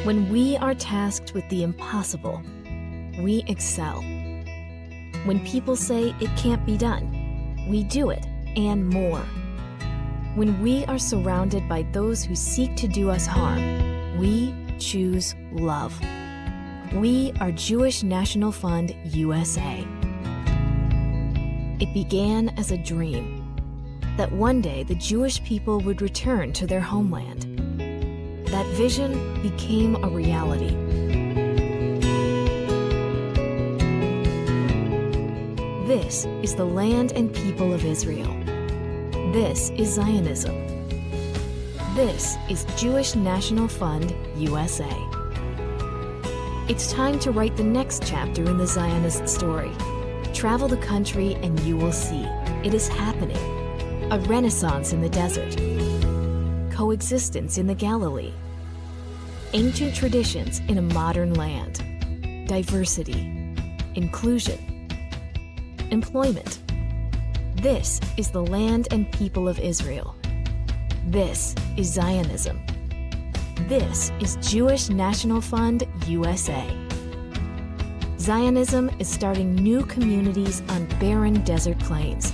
When we are tasked with the impossible, we excel. When people say it can't be done, we do it and more. When we are surrounded by those who seek to do us harm, we choose love. We are Jewish National Fund USA. It began as a dream that one day the Jewish people would return to their homeland. That vision became a reality. This is the land and people of Israel. This is Zionism. This is Jewish National Fund USA. It's time to write the next chapter in the Zionist story. Travel the country and you will see. It is happening. A renaissance in the desert. Coexistence in the Galilee. Ancient traditions in a modern land. Diversity. Inclusion. Employment. This is the land and people of Israel. This is Zionism. This is Jewish National Fund USA. Zionism is starting new communities on barren desert plains.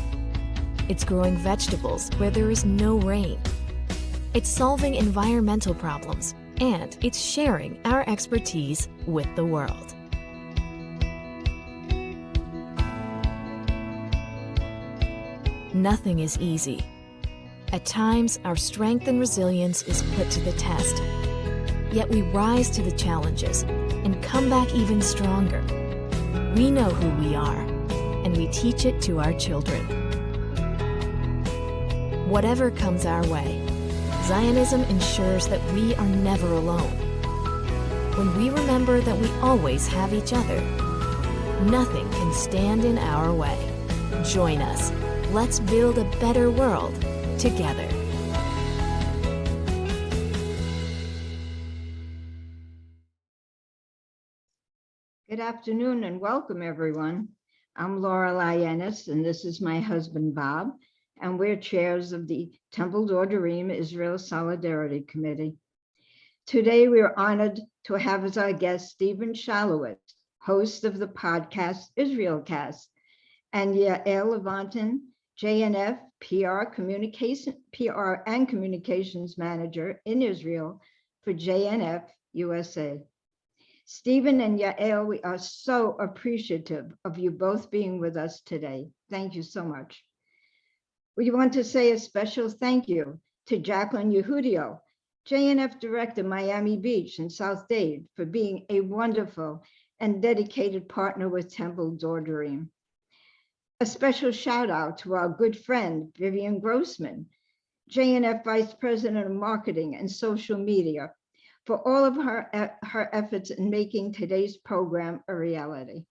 It's growing vegetables where there is no rain. It's solving environmental problems, and it's sharing our expertise with the world. Nothing is easy. At times, our strength and resilience is put to the test. Yet we rise to the challenges and come back even stronger. We know who we are, and we teach it to our children. Whatever comes our way, Zionism ensures that we are never alone. When we remember that we always have each other, nothing can stand in our way. Join us. Let's build a better world together. Good afternoon and welcome, everyone. I'm Laura Lyonis, and this is my husband, Bob, and we're chairs of the Temple Dorim Israel Solidarity Committee. Today, we are honored to have as our guest Stephen Shalowitz, host of the podcast IsraelCast, and Yael Levontin, JNF PR and Communications Manager in Israel for JNF USA. Stephen and Yael, we are so appreciative of you both being with us today. Thank you so much. We want to say a special thank you to Jacqueline Yehudio, JNF Director, Miami Beach and South Dade, for being a wonderful and dedicated partner with Temple Dorim. A special shout out to our good friend, Vivian Grossman, JNF Vice President of Marketing and Social Media, for all of her efforts in making today's program a reality.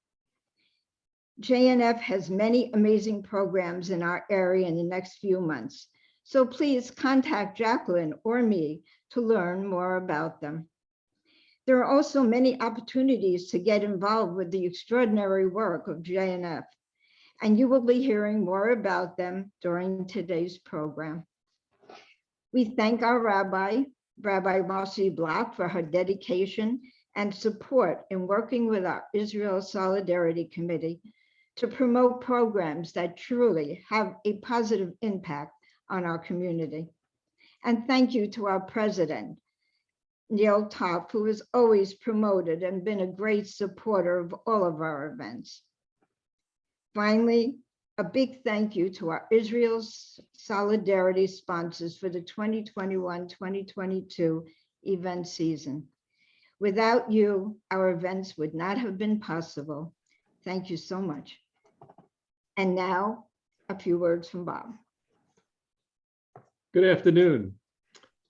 JNF has many amazing programs in our area in the next few months, so please contact Jacqueline or me to learn more about them. There are also many opportunities to get involved with the extraordinary work of JNF, and you will be hearing more about them during today's program. We thank our Rabbi Marcy Block, for her dedication and support in working with our Israel Solidarity Committee to promote programs that truly have a positive impact on our community. And thank you to our president, Neil Top, who has always promoted and been a great supporter of all of our events. Finally, a big thank you to our Israel Solidarity sponsors for the 2021-2022 event season. Without you, our events would not have been possible. Thank you so much. And now, a few words from Bob. Good afternoon.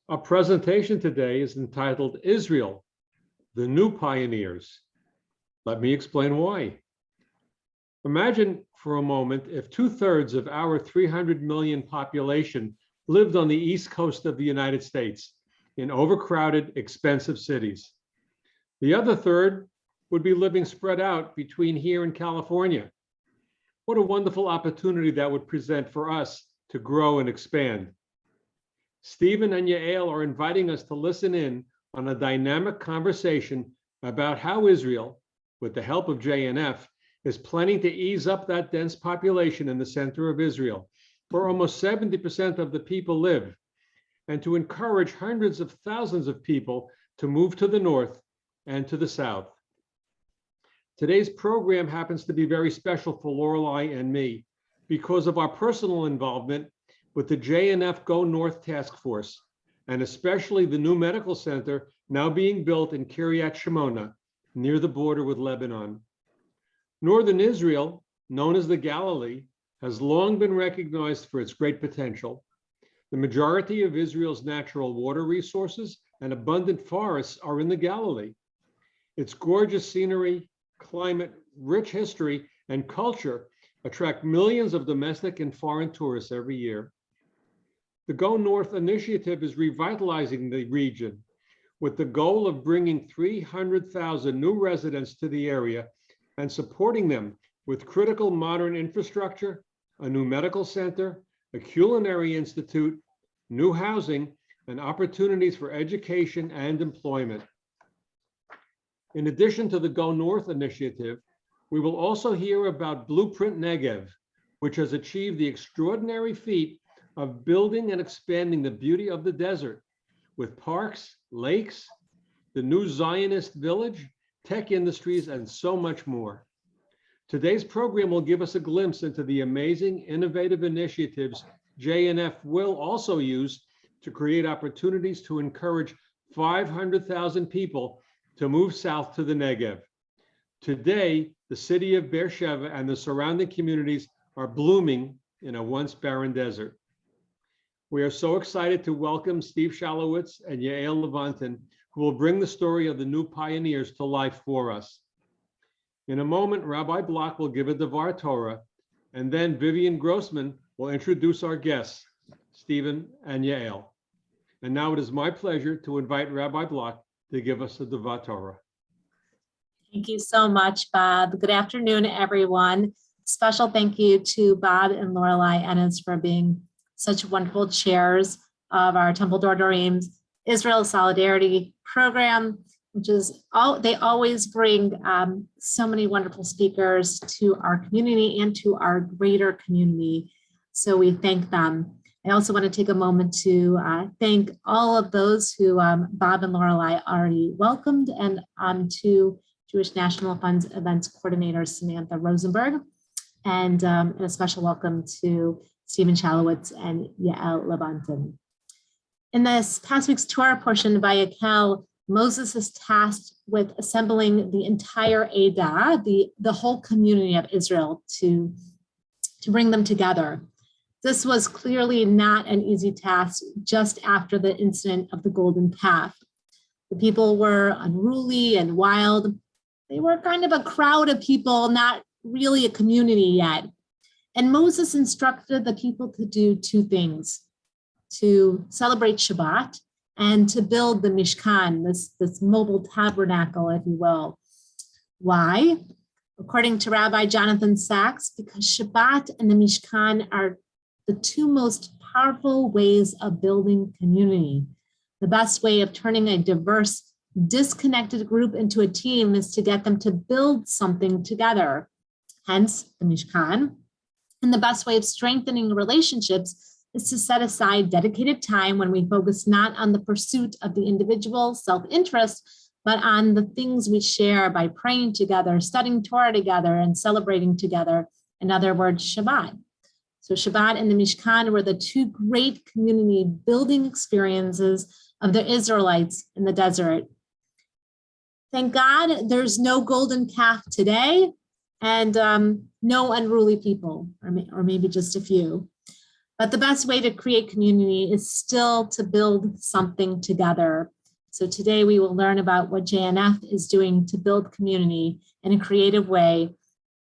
Our presentation today is entitled Israel, the New Pioneers. Let me explain why. Imagine for a moment if 2/3 of our 300 million population lived on the East Coast of the United States in overcrowded, expensive cities. The other third would be living spread out between here and California. What a wonderful opportunity that would present for us to grow and expand. Stephen and Yael are inviting us to listen in on a dynamic conversation about how Israel, with the help of JNF, is planning to ease up that dense population in the center of Israel, where almost 70% of the people live, and to encourage hundreds of thousands of people to move to the north and to the south. Today's program happens to be very special for Lorelei and me because of our personal involvement with the JNF Go North Task Force, and especially the new medical center now being built in Kiryat Shimona, near the border with Lebanon. Northern Israel, known as the Galilee, has long been recognized for its great potential. The majority of Israel's natural water resources and abundant forests are in the Galilee. Its gorgeous scenery, climate, rich history, and culture attract millions of domestic and foreign tourists every year. The Go North initiative is revitalizing the region with the goal of bringing 300,000 new residents to the area and supporting them with critical modern infrastructure, a new medical center, a culinary institute, new housing, and opportunities for education and employment. In addition to the Go North initiative, we will also hear about Blueprint Negev, which has achieved the extraordinary feat of building and expanding the beauty of the desert with parks, lakes, the new Zionist village, tech industries, and so much more. Today's program will give us a glimpse into the amazing, innovative initiatives JNF will also use to create opportunities to encourage 500,000 people to move south to the Negev. Today, the city of Beersheba and the surrounding communities are blooming in a once barren desert. We are so excited to welcome Steve Shalowitz and Yael Levontin, who will bring the story of the new pioneers to life for us. In a moment, Rabbi Block will give a Devar Torah, and then Vivian Grossman will introduce our guests, Stephen and Yael. And now it is my pleasure to invite Rabbi Block to give us a Devar Torah. Thank you so much, Bob. Good afternoon, everyone. Special thank you to Bob and Lorelei Ennis for being such wonderful chairs of our Temple Dorim's Israel Solidarity program, which is they always bring so many wonderful speakers to our community and to our greater community. So we thank them. I also want to take a moment to thank all of those who Bob and Lorelei already welcomed, and to Jewish National Fund's events coordinator, Samantha Rosenberg, and a special welcome to Stephen Shalowitz and Yael Levontin. In this past week's Torah portion by Yael, Moses is tasked with assembling the entire Edah, the whole community of Israel, to bring them together. This was clearly not an easy task just after the incident of the golden calf. The people were unruly and wild. They were kind of a crowd of people, not really a community yet. And Moses instructed the people to do two things: to celebrate Shabbat and to build the Mishkan, this mobile tabernacle, if you will. Why? According to Rabbi Jonathan Sachs, because Shabbat and the Mishkan are the two most powerful ways of building community. The best way of turning a diverse, disconnected group into a team is to get them to build something together, hence the Mishkan. And the best way of strengthening relationships is to set aside dedicated time when we focus not on the pursuit of the individual self-interest, but on the things we share by praying together, studying Torah together, and celebrating together. In other words, Shabbat. So Shabbat and the Mishkan were the two great community building experiences of the Israelites in the desert. Thank God there's no golden calf today, and no unruly people, or maybe just a few. But the best way to create community is still to build something together. So today we will learn about what JNF is doing to build community in a creative way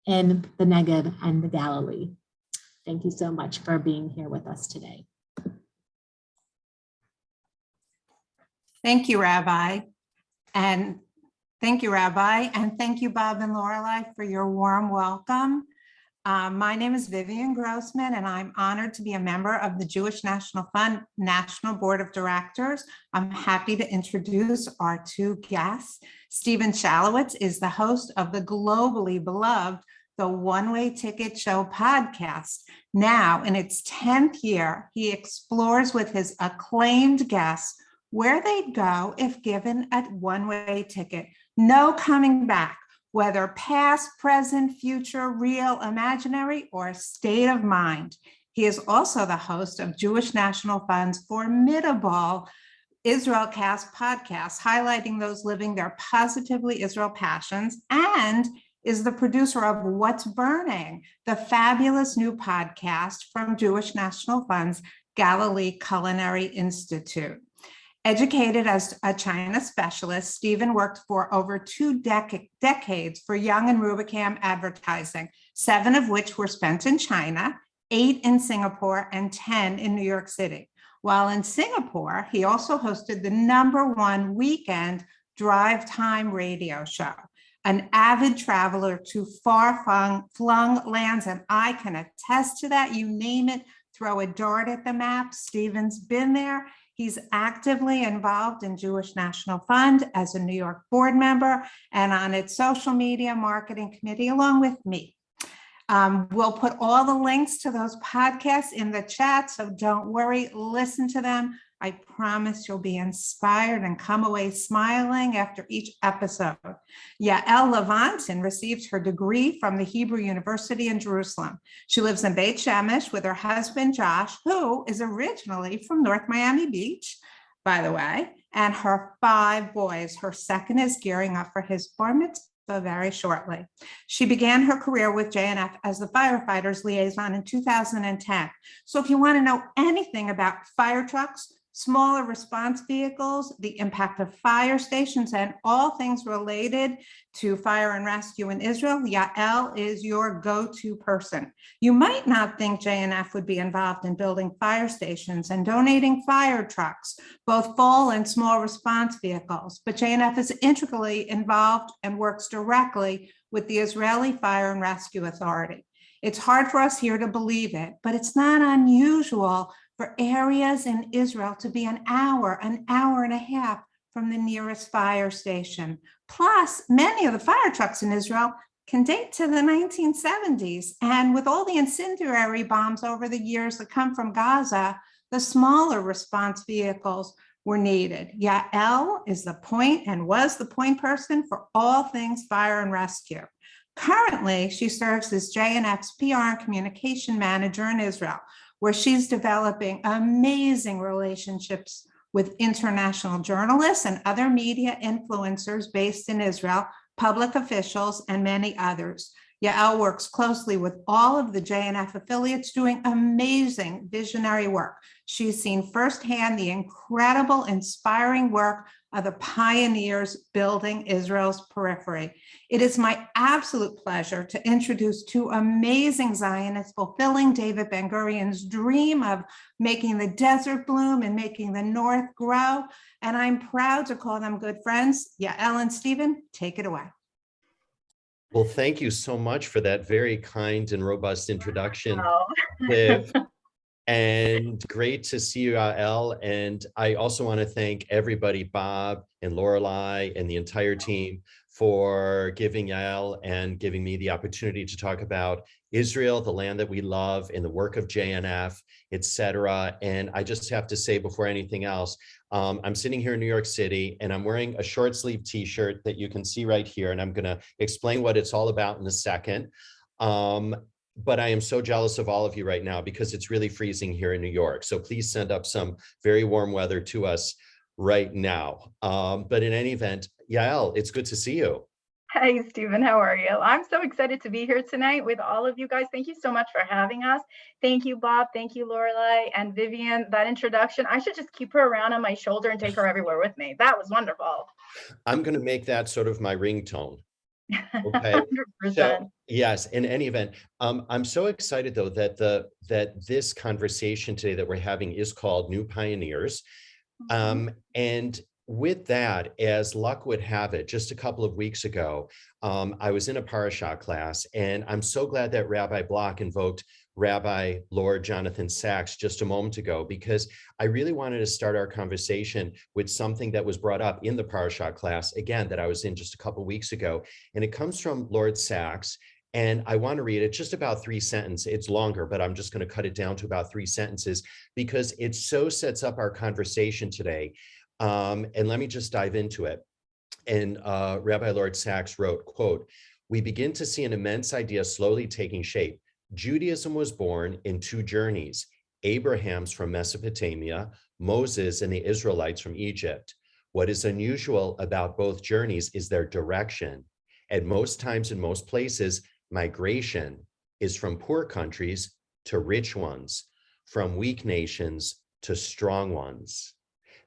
in the Negev and the Galilee. Thank you so much for being here with us today. Thank you, Rabbi. And thank you, Rabbi. And thank you, Bob and Lorelei, for your warm welcome. My name is Vivian Grossman, and I'm honored to be a member of the Jewish National Fund National Board of Directors. I'm happy to introduce our two guests. Stephen Shalowitz is the host of the globally beloved The One-Way Ticket Show podcast. Now, in its 10th year, he explores with his acclaimed guests where they'd go if given a one-way ticket. No coming back. Whether past, present, future, real, imaginary, or state of mind. He is also the host of Jewish National Fund's formidable IsraelCast podcast, highlighting those living their positively Israel passions, and is the producer of What's Burning, the fabulous new podcast from Jewish National Fund's Galilee Culinary Institute. Educated as a China specialist, Stephen worked for over 2 decades for Young and Rubicam Advertising, 7 of which were spent in China, 8 in Singapore, and 10 in New York City. While in Singapore, he also hosted the #1 weekend drive time radio show. An avid traveler to far-flung lands, and I can attest to that. You name it, throw a dart at the map. Stephen's been there. He's actively involved in Jewish National Fund as a New York board member and on its social media marketing committee, along with me. We'll put all the links to those podcasts in the chat, so don't worry, listen to them. I promise you'll be inspired and come away smiling after each episode. Yael Levontin received her degree from the Hebrew University in Jerusalem. She lives in Beit Shemesh with her husband, Josh, who is originally from North Miami Beach, by the way, and her 5 boys. Her second is gearing up for his bar mitzvah very shortly. She began her career with JNF as the firefighters liaison in 2010. So if you want to know anything about fire trucks, smaller response vehicles, the impact of fire stations, and all things related to fire and rescue in Israel, Yael is your go-to person. You might not think JNF would be involved in building fire stations and donating fire trucks, both full and small response vehicles, but JNF is integrally involved and works directly with the Israeli Fire and Rescue Authority. It's hard for us here to believe it, but it's not unusual for areas in Israel to be an hour and a half from the nearest fire station. Plus, many of the fire trucks in Israel can date to the 1970s. And with all the incendiary bombs over the years that come from Gaza, the smaller response vehicles were needed. Yael is the point and was the point person for all things fire and rescue. Currently, she serves as JNF's PR and communication manager in Israel, where she's developing amazing relationships with international journalists and other media influencers based in Israel, public officials, and many others. Yael works closely with all of the JNF affiliates doing amazing visionary work. She's seen firsthand the incredible, inspiring work of the pioneers building Israel's periphery. It is my absolute pleasure to introduce 2 amazing Zionists fulfilling David Ben-Gurion's dream of making the desert bloom and making the North grow. And I'm proud to call them good friends. Yael and Stephen, take it away. Well, thank you so much for that very kind and robust introduction, Liv. And great to see you, Yael. And I also want to thank everybody, Bob and Lorelei and the entire team, for giving Yael and giving me the opportunity to talk about Israel, the land that we love, and the work of JNF, etc. And I just have to say before anything else, I'm sitting here in New York City and I'm wearing a short sleeve t-shirt that you can see right here. And I'm going to explain what it's all about in a second. But I am so jealous of all of you right now because it's really freezing here in New York. So please send up some very warm weather to us right now. But in any event, Yael, it's good to see you. Hey, Stephen, how are you? I'm so excited to be here tonight with all of you guys. Thank you so much for having us. Thank you, Bob. Thank you, Lorelei and Vivian. That introduction, I should just keep her around on my shoulder and take her everywhere with me. That was wonderful. I'm going to make that sort of my ringtone. Okay. 100%. So, yes, in any event, I'm so excited though that this conversation today that we're having is called New Pioneers. And with that, as luck would have it, just a couple of weeks ago, I was in a parashah class, and I'm so glad that Rabbi Block invoked Rabbi Lord Jonathan Sachs just a moment ago, because I really wanted to start our conversation with something that was brought up in the parashah class, again, that I was in just a couple of weeks ago. And it comes from Lord Sachs. And I want to read it, just about 3 sentences. It's longer, but I'm just going to cut it down to about 3 sentences because it so sets up our conversation today. And let me just dive into it. And Rabbi Lord Sachs wrote, quote, "We begin to see an immense idea slowly taking shape. Judaism was born in 2 journeys, Abraham's from Mesopotamia, Moses and the Israelites from Egypt. What is unusual about both journeys is their direction. At most times in most places, migration is from poor countries to rich ones, from weak nations to strong ones.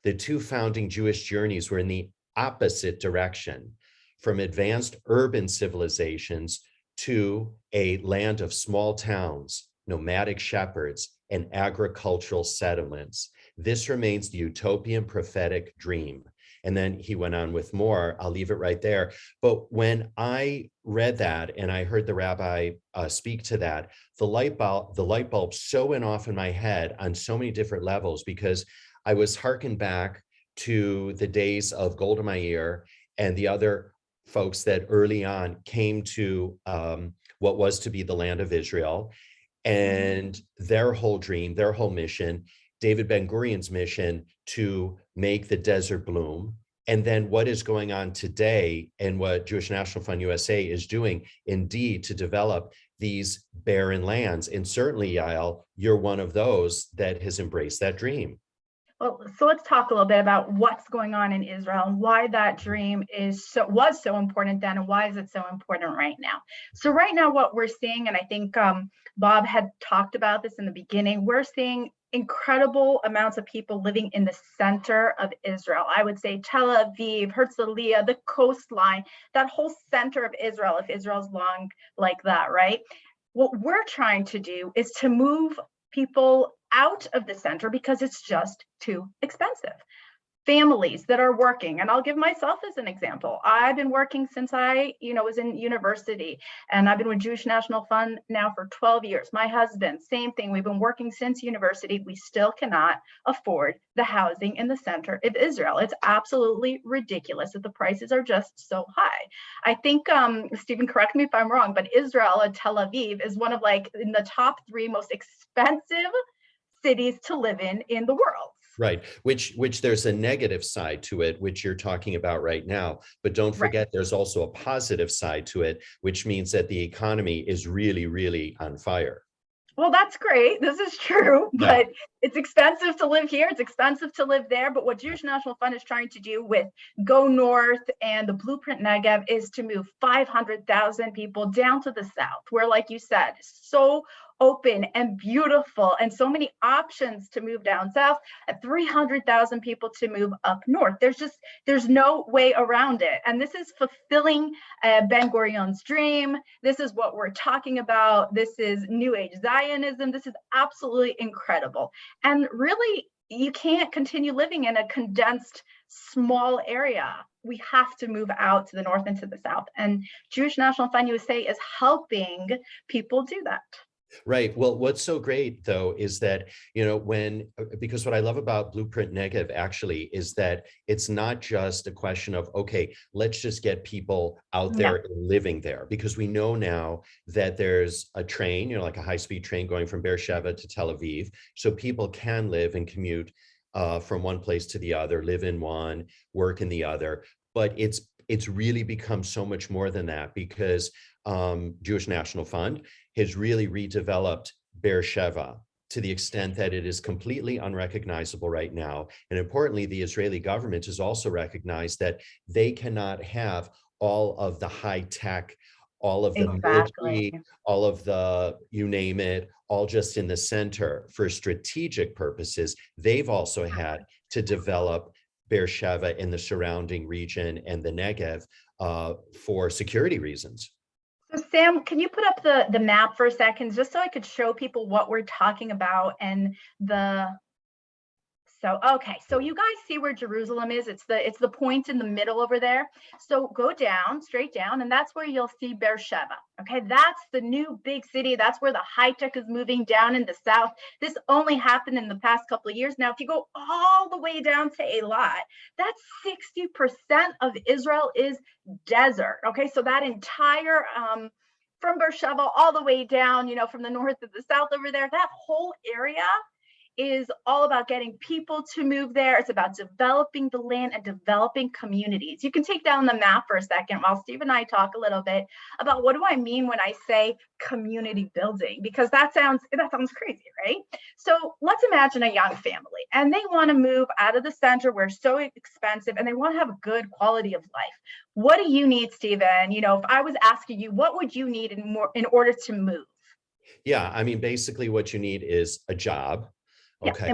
The 2 founding Jewish journeys were in the opposite direction, from advanced urban civilizations to a land of small towns, nomadic shepherds, and agricultural settlements. This remains the utopian prophetic dream." And then he went on with more. I'll leave it right there. But when I read that and I heard the rabbi speak to that, the light bulb so went off in my head on so many different levels, because I was hearkened back to the days of Golda Meir and the other folks that early on came to what was to be the land of Israel, and their whole dream, their whole mission, David Ben-Gurion's mission to make the desert bloom, and then what is going on today and what Jewish National Fund USA is doing, indeed, to develop these barren lands. And certainly, Yael, you're one of those that has embraced that dream. Well, so let's talk a little bit about what's going on in Israel and why that dream was so important then, and why is it so important right now. So right now what we're seeing, and I think Bob had talked about this in the beginning, we're seeing incredible amounts of people living in the center of Israel. I would say Tel Aviv, Herzliya, the coastline, that whole center of Israel, if Israel's long like that, right? What we're trying to do is to move people out of the center because it's just too expensive. Families that are working, and I'll give myself as an example. I've been working since I, was in university, and I've been with Jewish National Fund now for 12 years. My husband, same thing. We've been working since university. We still cannot afford the housing in the center of Israel. It's absolutely ridiculous that the prices are just so high. I think, Stephen, correct me if I'm wrong, but Israel and Tel Aviv is one of in the top 3 most expensive cities to live in the world. Right, which there's a negative side to it, which you're talking about right now. But don't forget, there's also a positive side to it, which means that the economy is really, really on fire. Well, that's great. This is true, but it's expensive to live here. It's expensive to live there. But what Jewish National Fund is trying to do with Go North and the Blueprint Negev is to move 500,000 people down to the south, where, like you said, so open and beautiful and so many options to move down south, and 300,000 people to move up north. There's no way around it. And this is fulfilling Ben-Gurion's dream. This is what we're talking about. This is New Age Zionism. This is absolutely incredible. And really, you can't continue living in a condensed small area. We have to move out to the north and to the south. And Jewish National Fund USA is helping people do that. Right. Well, what's so great, though, is that, because what I love about Blueprint Negev actually is that it's not just a question of, okay, let's just get people out there and living there, because we know now that there's a train, like a high-speed train going from Beersheba to Tel Aviv. So people can live and commute from one place to the other, live in one, work in the other. But it's really become so much more than that, because Jewish National Fund has really redeveloped Beersheba to the extent that it is completely unrecognizable right now. And importantly, the Israeli government has also recognized that they cannot have all of the high tech, all of the military, all of the, you name it, all just in the center. For strategic purposes, they've also had to develop Beersheba in the surrounding region and the Negev for security reasons. So Sam, can you put up the map for a second, just so I could show people what we're talking about and the So, okay, so you guys see where Jerusalem is. It's the point in the middle over there. So go down, straight down, and that's where you'll see Beersheba. Okay, that's the new big city. That's where the high tech is moving down in the south. This only happened in the past couple of years. Now, if you go all the way down to Eilat, that's 60% of Israel is desert. Okay, so that entire from Beersheba all the way down, you know, from the north to the south over there, that whole area is all about getting people to move there. It's about developing the land and developing communities. You can take down the map for a second while Steve and I talk a little bit about what do I mean when I say community building, because that sounds crazy, right? So let's imagine a young family and they want to move out of the center where it's so expensive and they want to have a good quality of life. What do you need, Stephen? You know, if I was asking you, what would you need in order to move? Yeah, I mean, basically what you need is a job. Yeah, Okay,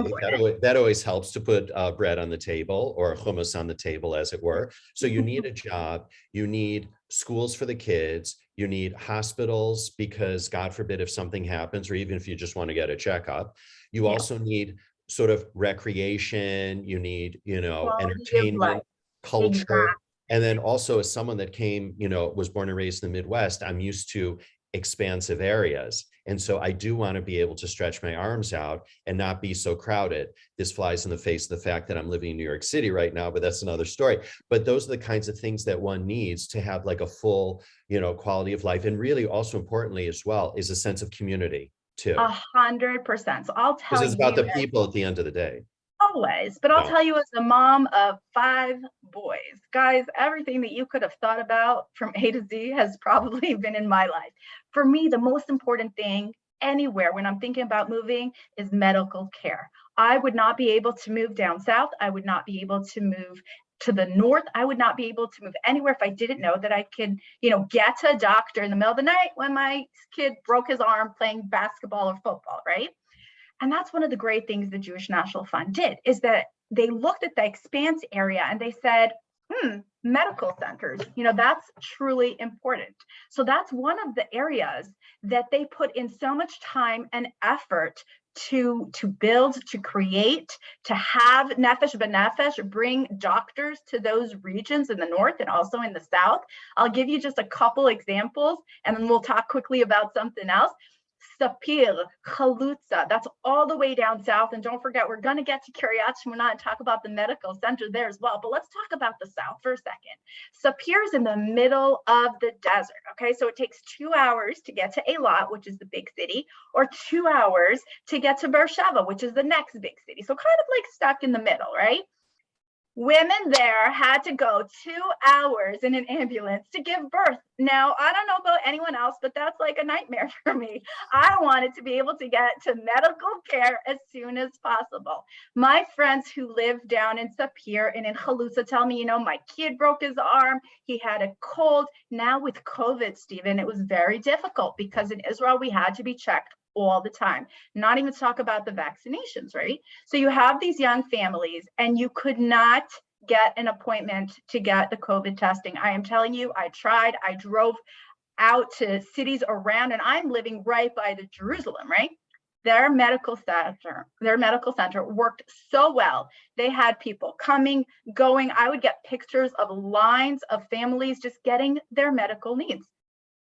that always helps to put bread on the table, or hummus on the table, as it were. So you need a job, you need schools for the kids, you need hospitals, because God forbid if something happens, or even if you just want to get a checkup. You also need sort of recreation, you need, you know, Quality of entertainment, life. culture. Exactly. And then also, as someone that came, you know, was born and raised in the Midwest, I'm used to expansive areas. And so I do want to be able to stretch my arms out and not be so crowded. This flies in the face of the fact that I'm living in New York City right now, but that's another story. But those are the kinds of things that one needs to have like a full, you know, quality of life. And really also importantly as well is a sense of community too. 100%. So I'll tell you. Because it's about the people at the end of the day. Always, but I'll tell you, as a mom of 5 boys, guys, everything that you could have thought about from A to Z has probably been in my life. For me, the most important thing anywhere when I'm thinking about moving is medical care. I would not be able to move down south. I would not be able to move to the north. I would not be able to move anywhere if I didn't know that I could, you know, get to a doctor in the middle of the night when my kid broke his arm playing basketball or football, right? And that's one of the great things the Jewish National Fund did, is that they looked at the expanse area and they said, medical centers, you know, that's truly important. So that's one of the areas that they put in so much time and effort to build, to create, to have nefesh b'nefesh, bring doctors to those regions in the north and also in the south. I'll give you just a couple examples and then we'll talk quickly about something else. Sapir, Chalutza, that's all the way down south. And don't forget, we're going to get to Kiryat Shmona and talk about the medical center there as well. But let's talk about the south for a second. Sapir is in the middle of the desert. Okay, so it takes 2 hours to get to Eilat, which is the big city, or 2 hours to get to Beersheba, which is the next big city. So kind of like stuck in the middle, right? Women there had to go 2 hours in an ambulance to give birth. Now, I don't know about anyone else, but that's like a nightmare for me. I wanted to be able to get to medical care as soon as possible. My friends who live down in Sapir and in Chalutza tell me, you know, my kid broke his arm. He had a cold. Now with COVID, Stephen, it was very difficult because in Israel, we had to be checked all the time, not even talk about the vaccinations, right? So you have these young families and you could not get an appointment to get the COVID testing. I am telling you, I tried, I drove out to cities around and I'm living right by the Jerusalem, right? Their medical center worked so well. They had people coming, going. I would get pictures of lines of families just getting their medical needs.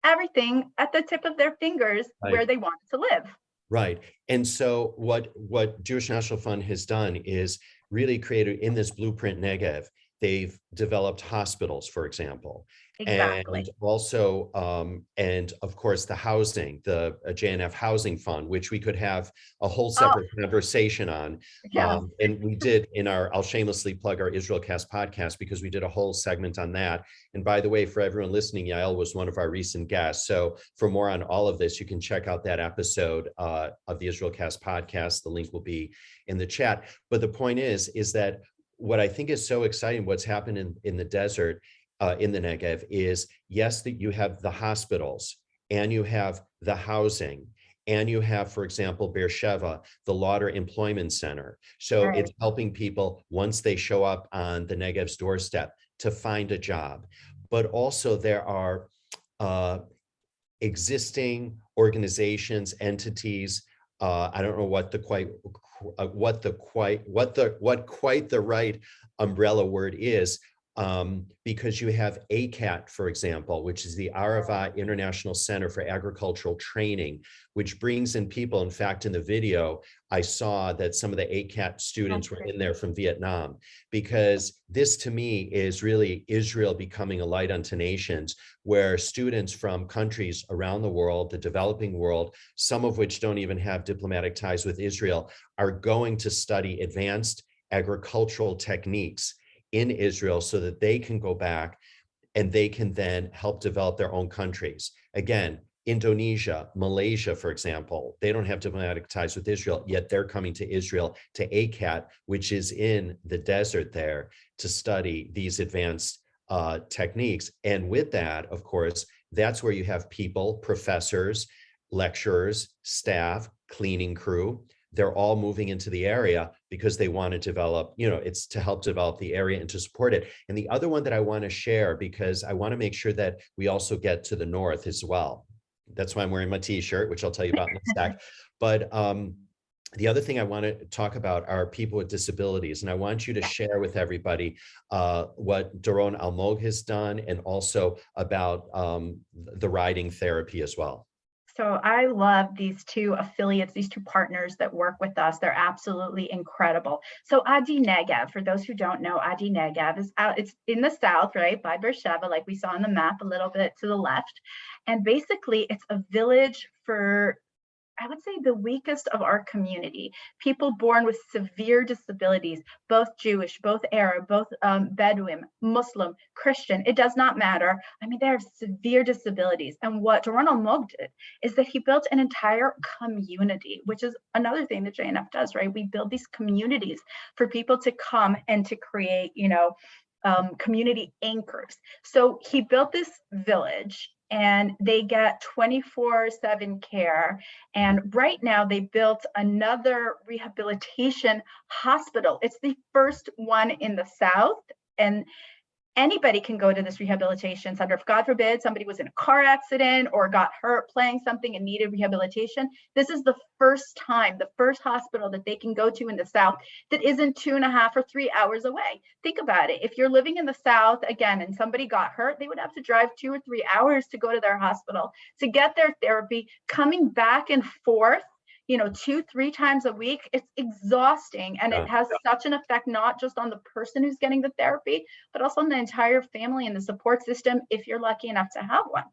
Everything at the tip of their fingers where they wanted to live. Right. And so what Jewish National Fund has done is really created in this blueprint Negev, they've developed hospitals, for example. Exactly. And also, and of course, the housing, the JNF Housing Fund, which we could have a whole separate conversation on. Yeah. And we did in I'll shamelessly plug our IsraelCast podcast because we did a whole segment on that. And by the way, for everyone listening, Yael was one of our recent guests. So for more on all of this, you can check out that episode of the IsraelCast podcast. The link will be in the chat. But the point is that what I think is so exciting, what's happened in the desert, in the Negev is, yes, that you have the hospitals and you have the housing and you have, for example, Beersheba, the Lauder Employment Center. So it's helping people once they show up on the Negev's doorstep to find a job. But also there are existing organizations, entities I don't know what quite the right umbrella word is, because you have ACAT, for example, which is the Arava International Center for Agricultural Training, which brings in people. In fact, in the video, I saw that some of the ACAT students were in there from Vietnam, because this to me is really Israel becoming a light unto nations, where students from countries around the world, the developing world, some of which don't even have diplomatic ties with Israel, are going to study advanced agricultural techniques in Israel so that they can go back and they can then help develop their own countries. Again, Indonesia, Malaysia, for example, they don't have diplomatic ties with Israel, yet they're coming to Israel, to ACAT, which is in the desert there, to study these advanced techniques. And with that, of course, that's where you have people, professors, lecturers, staff, cleaning crew. They're all moving into the area because they want to develop, it's to help develop the area and to support it. And the other one that I want to share, because I want to make sure that we also get to the north as well. That's why I'm wearing my t-shirt, which I'll tell you about in a sec. But the other thing I want to talk about are people with disabilities. And I want you to share with everybody what Doron Almog has done, and also about the riding therapy as well. So I love these two affiliates, these two partners that work with us. They're absolutely incredible. So Adi Negev, for those who don't know, Adi Negev is out, it's in the south, right, by Beersheba, like we saw on the map a little bit to the left. And basically it's a village for, I would say, the weakest of our community, people born with severe disabilities, both Jewish, both Arab, both Bedouin, Muslim, Christian, it does not matter. I mean, they have severe disabilities. And what Doron Almog did is that he built an entire community, which is another thing that JNF does, right? We build these communities for people to come and to create, community anchors. So he built this village, and they get 24/7 care. And right now they built another rehabilitation hospital. It's the first one in the South. And anybody can go to this rehabilitation center. If God forbid somebody was in a car accident or got hurt playing something and needed rehabilitation, this is the first hospital that they can go to in the South that isn't 2.5 or 3 hours away. Think about it. If you're living in the South, again, and somebody got hurt, they would have to drive 2 or 3 hours to go to their hospital to get their therapy, coming back and forth 2-3 times a week. It's exhausting, and it has such an effect, not just on the person who's getting the therapy, but also on the entire family and the support system, if you're lucky enough to have one.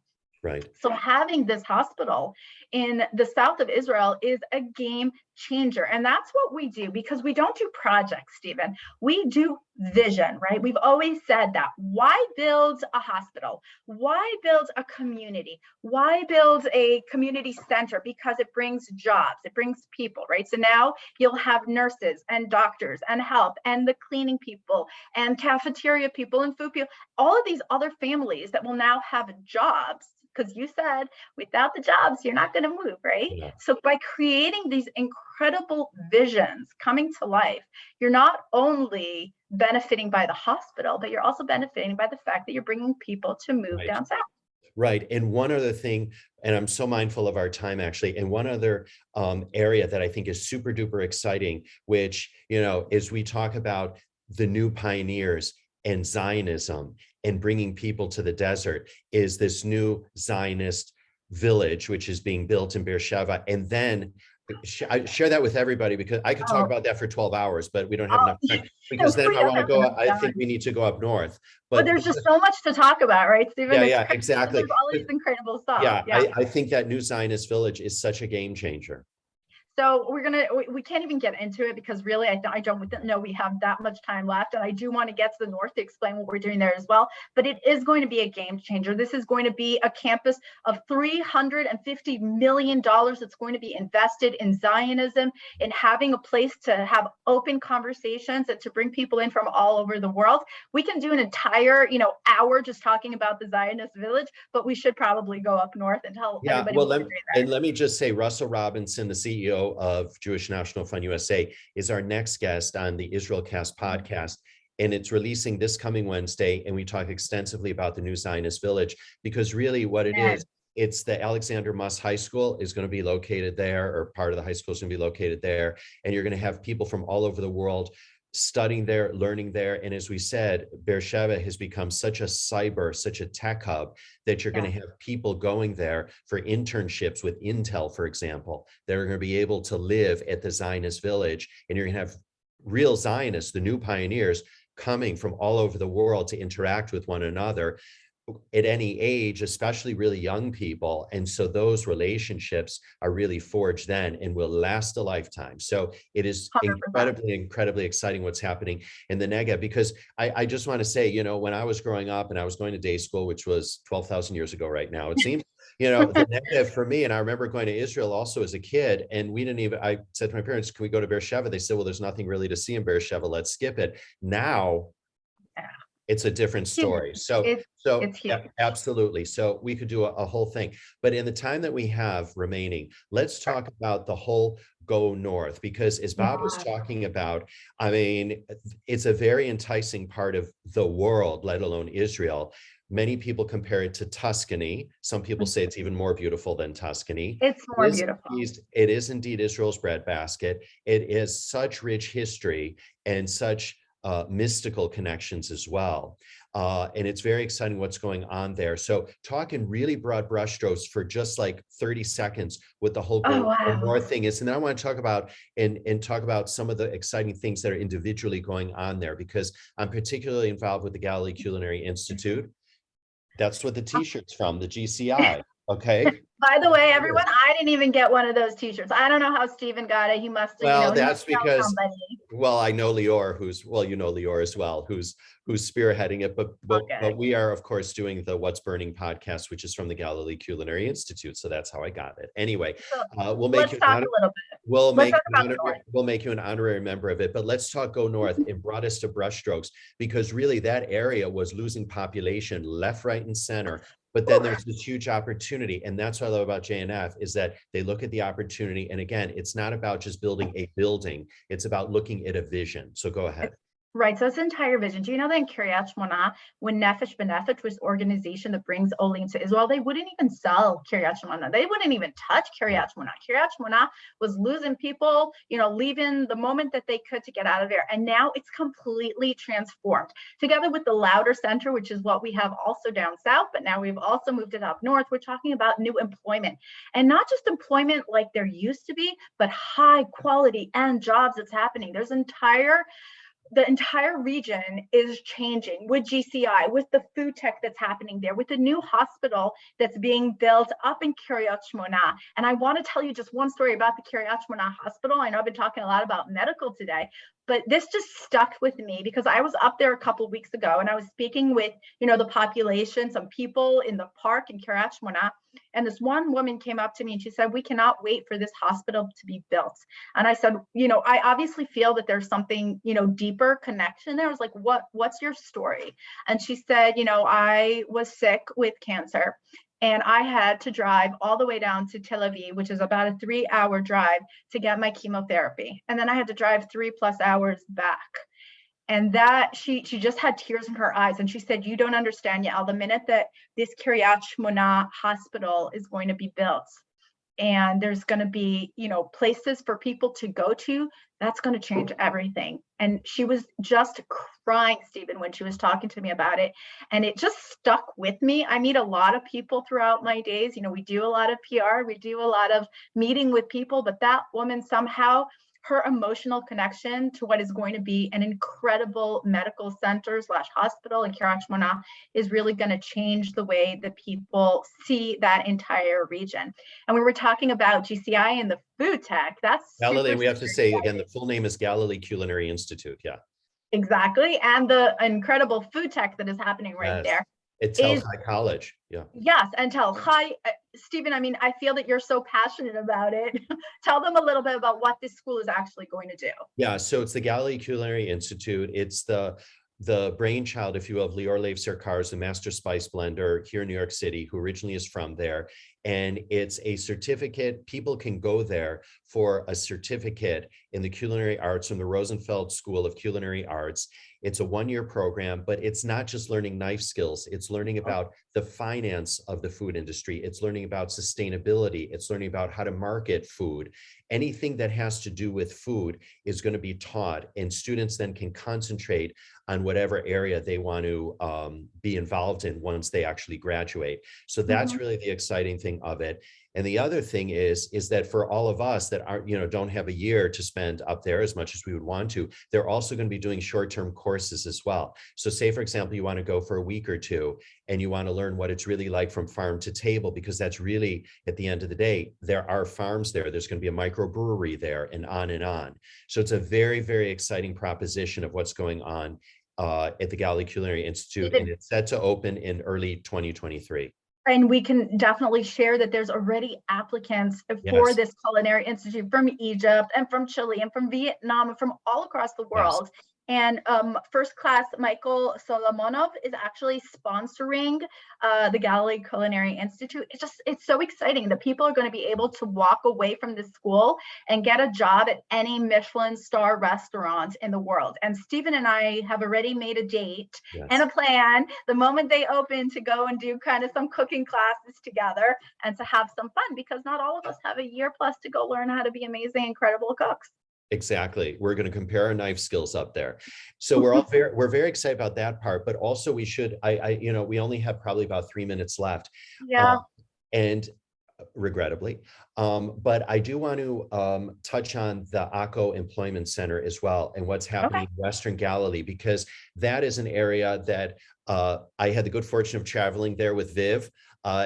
Right. So having this hospital in the south of Israel is a game changer. And that's what we do, because we don't do projects, Stephen. We do vision, right? We've always said that. Why build a hospital? Why build a community? Why build a community center? Because it brings jobs, it brings people, right? So now you'll have nurses and doctors and help and the cleaning people and cafeteria people and food people, all of these other families that will now have jobs. Because you said without the jobs, you're not going to move, right? Yeah. So by creating these incredible visions coming to life, you're not only benefiting by the hospital, but you're also benefiting by the fact that you're bringing people to move down south. Right. And one other thing, and I'm so mindful of our time actually, and one other area that I think is super duper exciting, which, as we talk about the new pioneers and Zionism and bringing people to the desert, is this new Zionist village, which is being built in Beersheba. And then I share that with everybody, because I could talk about that for 12 hours, but we don't have enough time, because then I want to go, I think we need to go up north. But there's just so much to talk about, right, Stephen? Yeah, exactly. There's all these incredible stuff. Yeah. I think that new Zionist village is such a game changer. So we can't even get into it, because really I don't know we have that much time left, and I do want to get to the north to explain what we're doing there as well. But it is going to be a game changer. This is going to be a campus of $350 million that's going to be invested in Zionism, in having a place to have open conversations and to bring people in from all over the world. We can do an entire hour just talking about the Zionist village, but we should probably go up north and tell everybody what we're doing there. And let me just say, Russell Robinson, the CEO of Jewish National Fund USA, is our next guest on the IsraelCast podcast. And it's releasing this coming Wednesday. And we talk extensively about the new Zionist village, because really what it It's the Alexander Muss High School is going to be located there, or part of the high school is going to be located there. And you're going to have people from all over the world studying there, learning there. And as we said, Beersheba has become such a tech hub that you're going to have people going there for internships with Intel, for example, that are going to be able to live at the Zionist village. And you're going to have real Zionists, the new pioneers, coming from all over the world to interact with one another at any age, especially really young people. And so those relationships are really forged then and will last a lifetime. So it is 100%. incredibly exciting what's happening in the Negev, because I just want to say, you know, when I was growing up and I was going to day school, which was 12,000 years ago right now, it seems, you know, the Negev for me, and I remember going to Israel also as a kid, and we didn't even, I said to my parents, can we go to Beersheba? They said, well, there's nothing really to see in Beersheba, let's skip it. Now, it's a different story. So it's huge. Absolutely. So we could do a whole thing, but in the time that we have remaining, let's talk about the whole go north, because as Bob was talking about, I mean, it's a very enticing part of the world, let alone Israel. Many people compare it to Tuscany. Some people say it's even more beautiful than Tuscany. It's more beautiful. It is indeed Israel's breadbasket. It is such rich history and such mystical connections as well. And it's very exciting what's going on there. So talk in really broad brushstrokes for just like 30 seconds what the whole Go North thing is. And then I want to talk about and talk about some of the exciting things that are individually going on there, because I'm particularly involved with the Galilee Culinary Institute. That's what the t-shirt's from, the GCI. Okay. By the way, everyone, I didn't even get one of those t-shirts. I don't know how Stephen got it. He must have, well, that's because, well, I know Lior, who's, well, you know Lior as well, who's spearheading it, but we are, of course, doing the What's Burning podcast, which is from the Galilee Culinary Institute. So that's how I got it. Anyway, we'll make you an honorary member of it, but let's talk Go North in broadest of brushstrokes, because really that area was losing population left, right, and center. But then there's this huge opportunity. And that's what I love about JNF, is that they look at the opportunity. And again, it's not about just building a building. It's about looking at a vision. So go ahead. Right, so this entire vision. Do you know that in Kiryat Shmona, when Nefesh B'Nefesh was the organization that brings Olim to Israel, they wouldn't even sell Kiryat Shmona. They wouldn't even touch Kiryat Shmona. Kiryat Shmona was losing people, you know, leaving the moment that they could to get out of there. And now it's completely transformed. Together with the Louder Center, which is what we have also down south, but now we've also moved it up north. We're talking about new employment, and not just employment like there used to be, but high quality and jobs that's happening. The entire region is changing with GCI, with the food tech that's happening there, with the new hospital that's being built up in Kiryat Shmona. And I want to tell you just one story about the Kiryat Shmona hospital. I know I've been talking a lot about medical today, but this just stuck with me because I was up there a couple of weeks ago and I was speaking with, you know, the population, some people in the park in Kiryat Shmona. And this one woman came up to me and she said, we cannot wait for this hospital to be built. And I said, you know, I obviously feel that there's something, you know, deeper connection there. I was like, what's your story? And she said, you know, I was sick with cancer and I had to drive all the way down to Tel Aviv, which is about a 3-hour drive to get my chemotherapy. And then I had to drive 3+ hours back. And that she just had tears in her eyes. And she said, you don't understand, Yael, the minute that this Kiryat Shmona hospital is going to be built and there's going to be, you know, places for people to go to, that's going to change everything. And she was just crying, Stephen, when she was talking to me about it. And it just stuck with me. I meet a lot of people throughout my days. You know, we do a lot of PR, we do a lot of meeting with people, but that woman somehow, her emotional connection to what is going to be an incredible medical center / hospital in Kiryat Shmona is really going to change the way that people see that entire region. And we were talking about GCI and the food tech. That's Galilee. We have to say again, the full name is Galilee Culinary Institute. Yeah, exactly. And the incredible food tech that is happening right there. At Tel Chai College. Yeah. Yes, and Tel Chai. Stephen, I mean, I feel that you're so passionate about it. Tell them a little bit about what this school is actually going to do. Yeah, so it's the Galilee Culinary Institute. It's the brainchild, if you will, of Lior Lev Serkar, the master spice blender here in New York City, who originally is from there. And it's a certificate. People can go there for a certificate in the culinary arts from the Rosenfeld School of Culinary Arts. It's a one-year program, but it's not just learning knife skills. It's learning about the finance of the food industry. It's learning about sustainability. It's learning about how to market food. Anything that has to do with food is going to be taught, and students then can concentrate on whatever area they want to be involved in once they actually graduate. So that's really the exciting thing of it. And the other thing is that for all of us that aren't, don't have a year to spend up there as much as we would want to, they're also going to be doing short-term courses as well. So say, for example, you want to go for a week or two and you want to learn what it's really like from farm to table, because that's really, at the end of the day, there are farms there. There's going to be a microbrewery there, and on and on. So it's a very, very exciting proposition of what's going on at the Galilee Culinary Institute, and it's set to open in early 2023. And we can definitely share that there's already applicants for this culinary institute from Egypt and from Chile and from Vietnam and from all across the world. Yes. And first class Michael Solomonov is actually sponsoring the Galilee Culinary Institute. It's so exciting that people are going to be able to walk away from this school and get a job at any Michelin star restaurant in the world. And Stephen and I have already made a date and a plan the moment they open to go and do kind of some cooking classes together and to have some fun, because not all of us have a year plus to go learn how to be amazing, incredible cooks. Exactly. We're going to compare our knife skills up there. So we're very excited about that part, but also we should, we only have probably about 3 minutes left. Yeah. And regrettably, but I do want to touch on the Akko Employment Center as well, and what's happening in Western Galilee, because that is an area that I had the good fortune of traveling there with Viv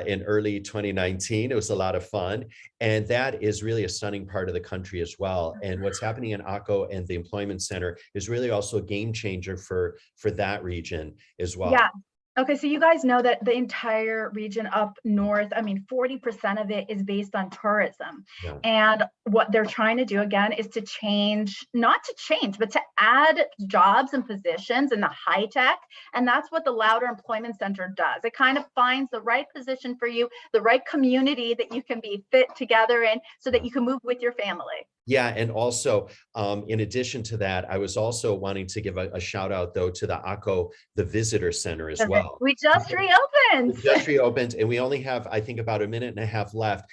in early 2019. It was a lot of fun. And that is really a stunning part of the country as well. And what's happening in Akko and the Employment Center is really also a game changer for that region as well. Yeah. Okay, so you guys know that the entire region up north, 40% of it is based on tourism. Yeah. And what they're trying to do, again, is to not to change, but to add jobs and positions in the high tech. And that's what the Louder Employment Center does. It kind of finds the right position for you, the right community that you can be fit together in so that you can move with your family. Yeah, and also, in addition to that, I was also wanting to give a shout out, though, to the Akko, the Visitor Center as well. We just reopened. And we only have, I think, about a minute and a half left.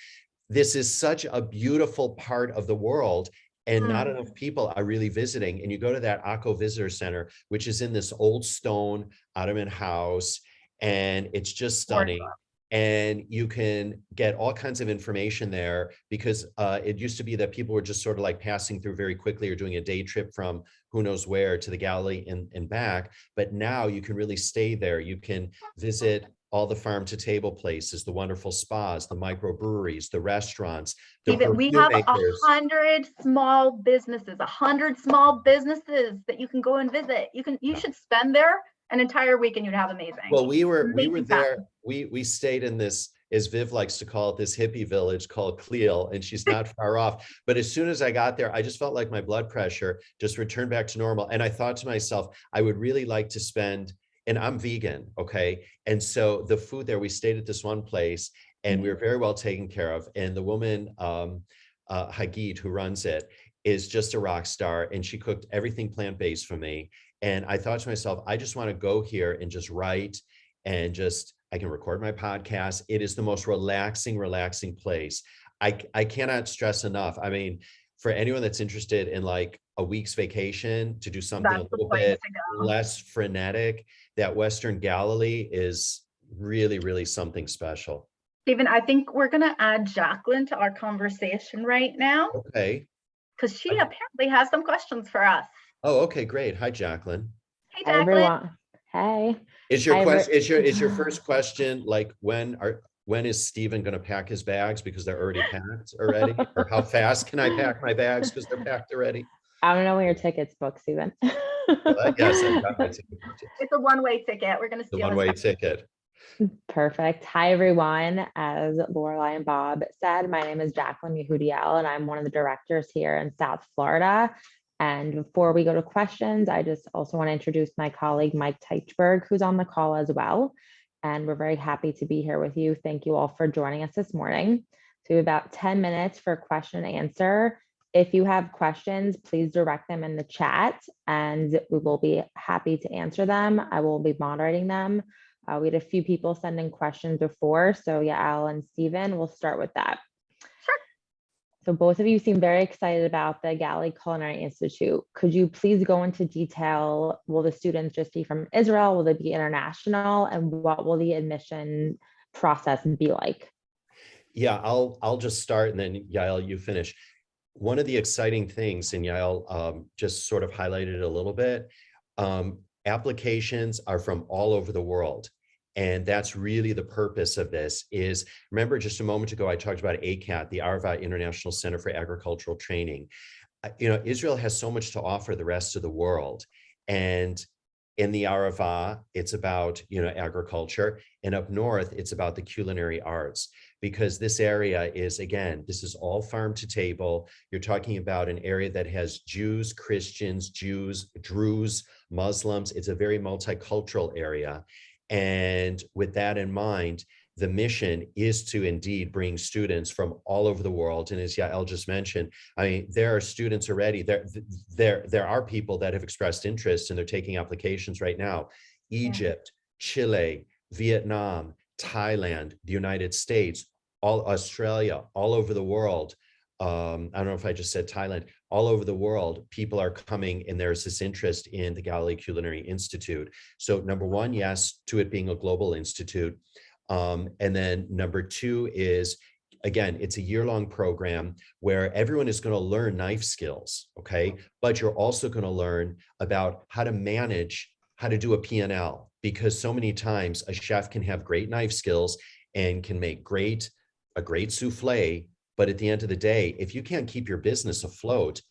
This is such a beautiful part of the world, and not enough people are really visiting. And you go to that Akko Visitor Center, which is in this old stone Ottoman house, and it's just stunning. And you can get all kinds of information there, because it used to be that people were just sort of like passing through very quickly or doing a day trip from who knows where to the Galilee and back. But now you can really stay there. You can visit all the farm to table places, the wonderful spas, the microbreweries, the restaurants. We have 100 small businesses, 100 small businesses that you can go and visit. You should spend there an entire week and you'd have amazing. Well, we were there. We stayed in this, as Viv likes to call it, this hippie village called Cleel, and she's not far off. But as soon as I got there, I just felt like my blood pressure just returned back to normal. And I thought to myself, I would really like to spend, and I'm vegan, okay? And so the food there, we stayed at this one place and we were very well taken care of. And the woman, Hagit, who runs it, is just a rock star. And she cooked everything plant-based for me. And I thought to myself, I just want to go here and just write and I can record my podcast. It is the most relaxing place. I cannot stress enough. I mean, for anyone that's interested in like a week's vacation to do something a little bit less frenetic, that Western Galilee is really, really something special. Stephen, I think we're going to add Jacqueline to our conversation right now. Okay. Because she apparently has some questions for us. Oh, okay, great. Hi, Jacqueline. Hey, Jacqueline. Hi, everyone. Hey. Is your first question like when is Stephen going to pack his bags because they're already packed already? Or how fast can I pack my bags because they're packed already? I don't know when your ticket's booked, Stephen. Well, yes, I got my ticket. It's a one-way ticket. We're going to steal the one-way ticket. Perfect. Hi, everyone. As Lorelai and Bob said, my name is Jacqueline Yehudiel, and I'm one of the directors here in South Florida. And before we go to questions, I just also want to introduce my colleague, Mike Teichberg, who's on the call as well. and we're very happy to be here with you. Thank you all for joining us this morning. So we have about 10 minutes for question and answer. If you have questions, please direct them in the chat and we will be happy to answer them. I will be moderating them. We had a few people send in questions before, so Yael and Stephen, we'll start with that. Sure. So both of you seem very excited about the Galilee Culinary Institute. Could you please go into detail? Will the students just be from Israel? Will they be international? And what will the admission process be like? Yeah, I'll just start and then Yael, you finish. One of the exciting things, and Yael just sort of highlighted it a little bit, applications are from all over the world. And that's really the purpose of this is, remember just a moment ago, I talked about ACAT, the Arva International Center for Agricultural Training. Israel has so much to offer the rest of the world. And in the Arava, it's about, agriculture. And up north, it's about the culinary arts, because this area is, again, this is all farm to table. You're talking about an area that has Jews, Christians, Druze, Muslims. It's a very multicultural area. And with that in mind, the mission is to indeed bring students from all over the world. And as Yael just mentioned, I mean, there are students already, there are people that have expressed interest and they're taking applications right now. Egypt, Chile, Vietnam, Thailand, the United States, all Australia, all over the world. I don't know if I just said Thailand, all over the world, people are coming and there's this interest in the Galilee Culinary Institute. So number one, yes, to it being a global institute. And then number two is, again, it's a year-long program where everyone is going to learn knife skills, okay? But you're also going to learn about how to manage, how to do a P&L, because so many times a chef can have great knife skills and can make a great souffle, but at the end of the day, if you can't keep your business afloat,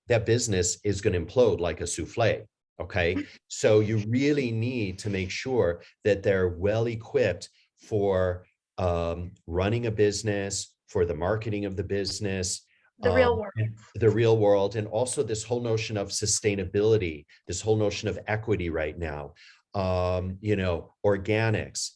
that business is going to implode like a souffle, okay? So you really need to make sure that they're well equipped for running a business, for the marketing of the business, The real world. the real world, and also this whole notion of sustainability, this whole notion of equity right now, organics,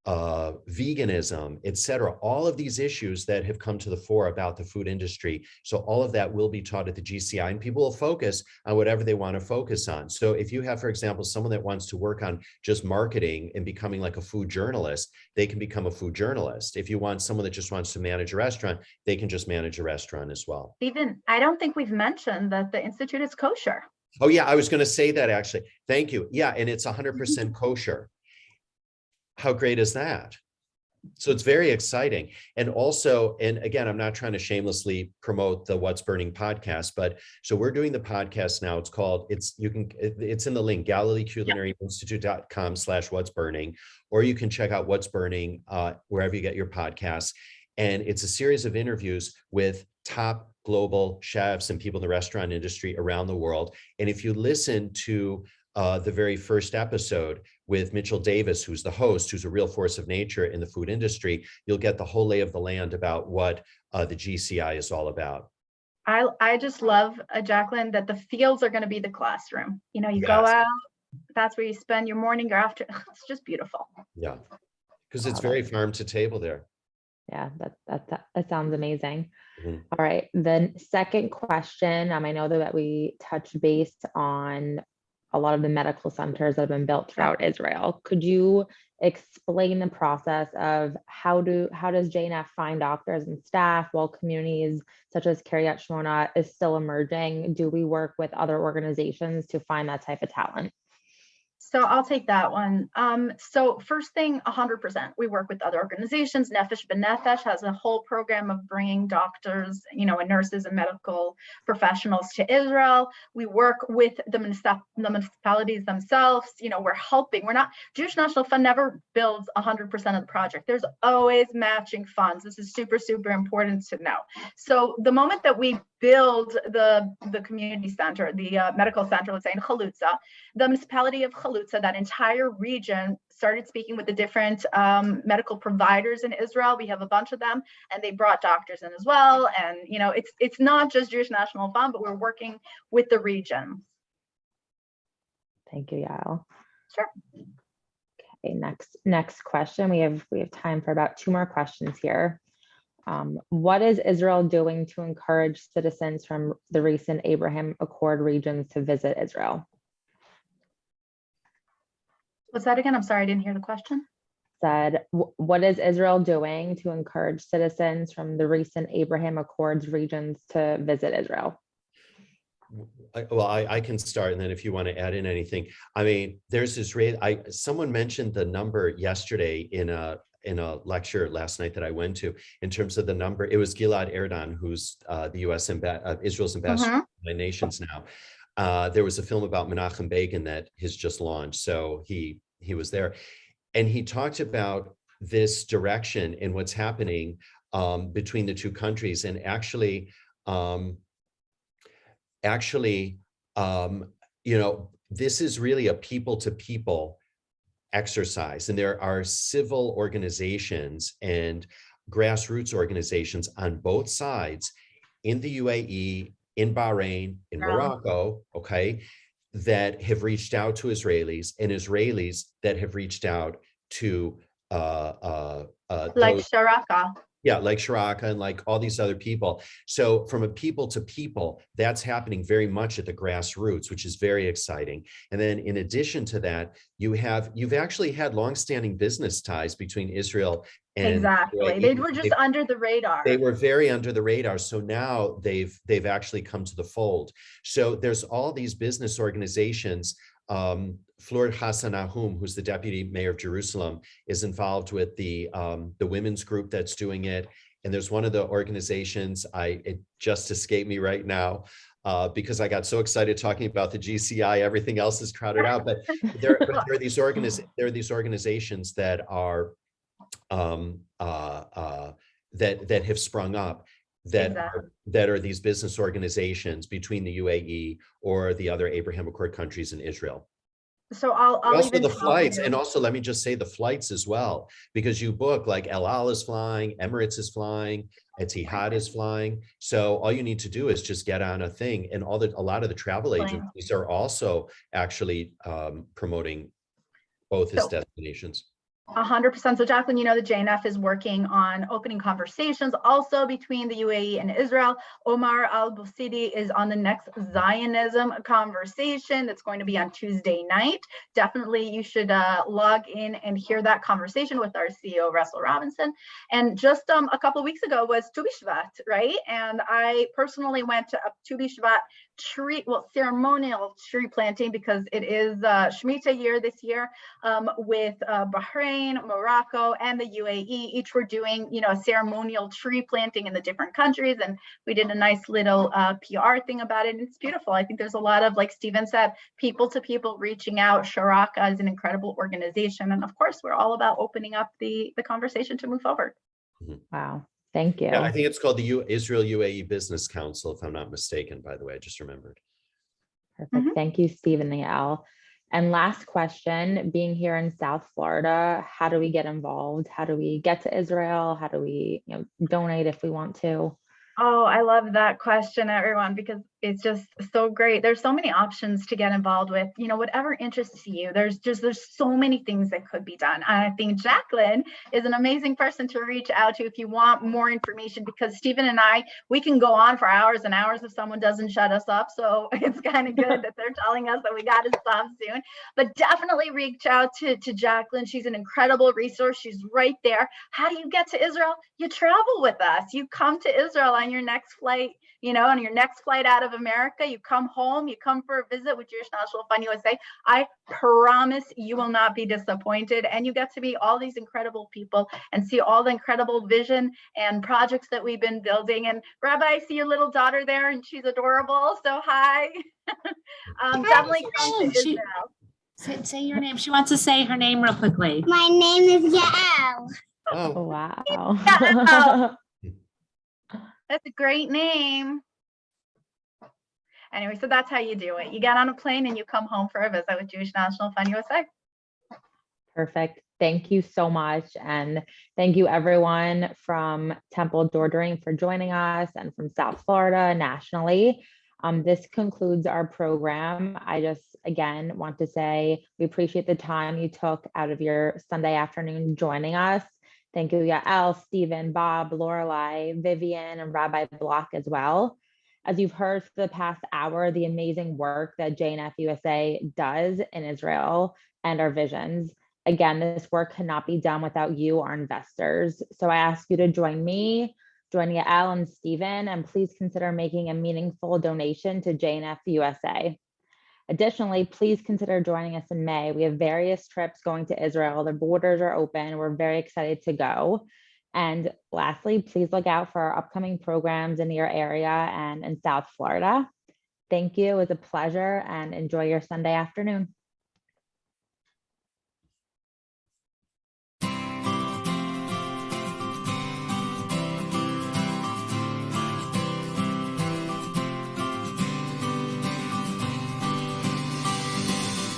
veganism, et cetera, all of these issues that have come to the fore about the food industry. So all of that will be taught at the GCI and people will focus on whatever they want to focus on. So if you have, for example, someone that wants to work on just marketing and becoming like a food journalist, they can become a food journalist. If you want someone that just wants to manage a restaurant, they can just manage a restaurant as well. Stephen, I don't think we've mentioned that the Institute is kosher. Oh yeah, I was going to say that actually. Thank you. Yeah, and it's 100% kosher. How great is that? So it's very exciting. And also, and again, I'm not trying to shamelessly promote the What's Burning podcast, but so we're doing the podcast now. It's called, it's in the link, GalileeCulinary Institute.com/What's Burning, or you can check out What's Burning wherever you get your podcasts. And it's a series of interviews with top global chefs and people in the restaurant industry around the world. And if you listen to the very first episode with Mitchell Davis, who's the host, who's a real force of nature in the food industry, you'll get the whole lay of the land about what the GCI is all about. I just love, Jacqueline, that the fields are going to be the classroom. You Yes. go out, that's where you spend your morning or after. It's just beautiful. Yeah, because it's very farm to table there. Yeah, that sounds amazing. Mhm. All right, the second question, I know that we touched base on a lot of the medical centers that have been built throughout Israel. Could you explain the process of how does JNF find doctors and staff while communities such as Kiryat Shmona is still emerging? Do we work with other organizations to find that type of talent? So I'll take that one. So first thing, 100%, we work with other organizations. Nefesh B'Nefesh has a whole program of bringing doctors, and nurses and medical professionals to Israel. We work with the municipalities themselves. We're helping. Jewish National Fund never builds 100% of the project. There's always matching funds. This is super, super important to know. So the moment that we build the community center, the medical center, let's say in Chalutza, the municipality of Chalutza, that entire region started speaking with the different medical providers in Israel. We have a bunch of them, and they brought doctors in as well. And it's not just Jewish National Fund, but we're working with the region. Thank you, Yael. Sure. Okay, next question. We have time for about 2 more questions here. What is Israel doing to encourage citizens from the recent Abraham Accord regions to visit Israel? What's that again? I'm sorry, I didn't hear the question. Said, what is Israel doing to encourage citizens from the recent Abraham Accords regions to visit Israel? I can start, and then if you want to add in anything, I mean, there's someone mentioned the number yesterday in a lecture last night that I went to, in terms of the number. It was Gilad Erdan, who's the U.S. Israel's ambassador to the United Nations now. There was a film about Menachem Begin that has just launched, so he was there, and he talked about this direction and what's happening between the two countries, and actually, this is really a people-to-people exercise, and there are civil organizations and grassroots organizations on both sides, in the UAE, in Bahrain, in Morocco, okay, that have reached out to Israelis, and Israelis that have reached out to like Sharaka. Yeah, like Sharaka and like all these other people. So from a people to people, that's happening very much at the grassroots, which is very exciting. And then in addition to that, you've actually had longstanding business ties between Israel and exactly. They were just under the radar. They were very under the radar. So now they've actually come to the fold. So there's all these business organizations. Fleur Hassan Ahum, who's the deputy mayor of Jerusalem, is involved with the women's group that's doing it. And there's one of the organizations, it just escaped me right now because I got so excited talking about the GCI, everything else is crowded out. But there are these organizations that are that have sprung up that are these business organizations between the UAE or the other Abraham Accord countries and Israel. So I'll also even the flights, and also let me just say the flights as well, because you book like El Al is flying, Emirates is flying, Etihad is flying. So all you need to do is just get on a thing, and a lot of the travel agencies are also actually promoting both as destinations. 100%. So Jacqueline, you know, the JNF is working on opening conversations also between the UAE and Israel. Omar Al-Busidi is on the next Zionism conversation that's going to be on Tuesday night. Definitely you should log in and hear that conversation with our CEO, Russell Robinson. And just a couple of weeks ago was Tu B'Shvat, right? And I personally went to a Tu B'Shvat ceremonial tree planting, because it is Shemitah year this year, with Bahrain, Morocco, and the UAE. Each were doing, you know, a ceremonial tree planting in the different countries, and we did a nice little PR thing about it. And it's beautiful. I think there's a lot of, like Stephen said, people to people reaching out. Sharaka is an incredible organization, and of course, we're all about opening up the conversation to move forward. Wow. Thank you. Yeah, I think it's called the Israel UAE Business Council, if I'm not mistaken, by the way, I just remembered. Perfect. Thank you, Steve and Yael. And last question, being here in South Florida, how do we get involved? How do we get to Israel? How do we, donate if we want to? Oh, I love that question, everyone, because it's just so great. There's so many options to get involved with, whatever interests you. There's so many things that could be done. And I think Jacqueline is an amazing person to reach out to if you want more information, because Stephen and I, we can go on for hours and hours if someone doesn't shut us up. So it's kind of good that they're telling us that we got to stop soon. But definitely reach out to Jacqueline. She's an incredible resource. She's right there. How do you get to Israel? You travel with us. You come to Israel on your next flight, on your next flight out of America. You come home, you come for a visit with Jewish National Fund USA. I promise you will not be disappointed, and you get to meet all these incredible people and see all the incredible vision and projects that we've been building. And Rabbi, I see your little daughter there, and she's adorable. So hi. Definitely come to Israel. Say your name. She wants to say her name real quickly. My name is Yael. Oh, wow. Yael. That's a great name. Anyway, so that's how you do it. You get on a plane and you come home for a visit with Jewish National Fund USA. Perfect. Thank you so much. And thank you everyone from Temple Dorim for joining us, and from South Florida nationally. This concludes our program. I just, again, want to say we appreciate the time you took out of your Sunday afternoon joining us. Thank you, Yael, Stephen, Bob, Lorelai, Vivian, and Rabbi Block as well. As you've heard for the past hour, the amazing work that JNF USA does in Israel and our visions. Again, this work cannot be done without you, our investors. So I ask you to join me, join Yael and Stephen, and please consider making a meaningful donation to JNF USA. Additionally, please consider joining us in May. We have various trips going to Israel. The borders are open. We're very excited to go. And lastly, please look out for our upcoming programs in your area and in South Florida. Thank you. It was a pleasure, and enjoy your Sunday afternoon.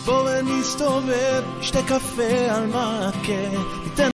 בוא ונסתובב, שתה קפה על מקה,